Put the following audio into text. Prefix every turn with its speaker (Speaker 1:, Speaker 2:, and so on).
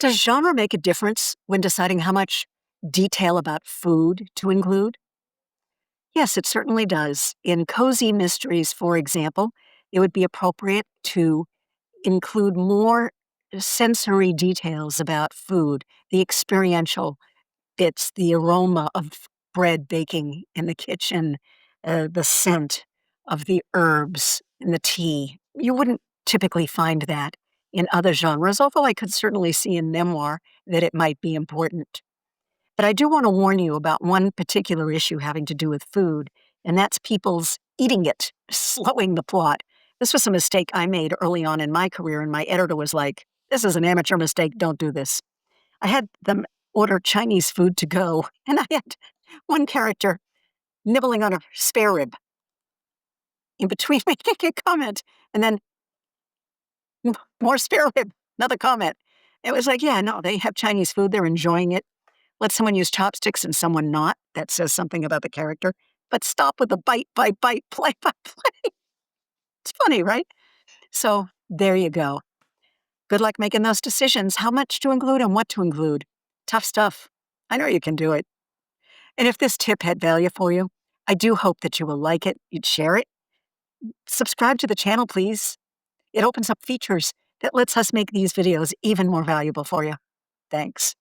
Speaker 1: Does genre make a difference when deciding how much detail about food to include? Yes, it certainly does. In cozy mysteries, for example, it would be appropriate to include more sensory details about food, the experiential bits, the aroma of bread baking in the kitchen, the scent of the herbs in the tea. You wouldn't typically find that in other genres, although I could certainly see in memoir that it might be important. But I do want to warn you about one particular issue having to do with food, and that's people's eating it, slowing the plot. This was a mistake I made early on in my career, and my editor was like, "This is an amateur mistake, don't do this." I had them order Chinese food to go, and I had one character nibbling on a spare rib in between making a comment, and then more spare rib, another comment. It was like, yeah, no, they have Chinese food, they're enjoying it. Let someone use chopsticks and someone not. That says something about the character. But stop with the bite by bite, play by play. It's funny, right? So there you go. Good luck making those decisions, how much to include and what to include. Tough stuff. I know you can do it. And if this tip had value for you, I do hope that you will like it, you'd share it. Subscribe to the channel, please. It opens up features that lets us make these videos even more valuable for you. Thanks.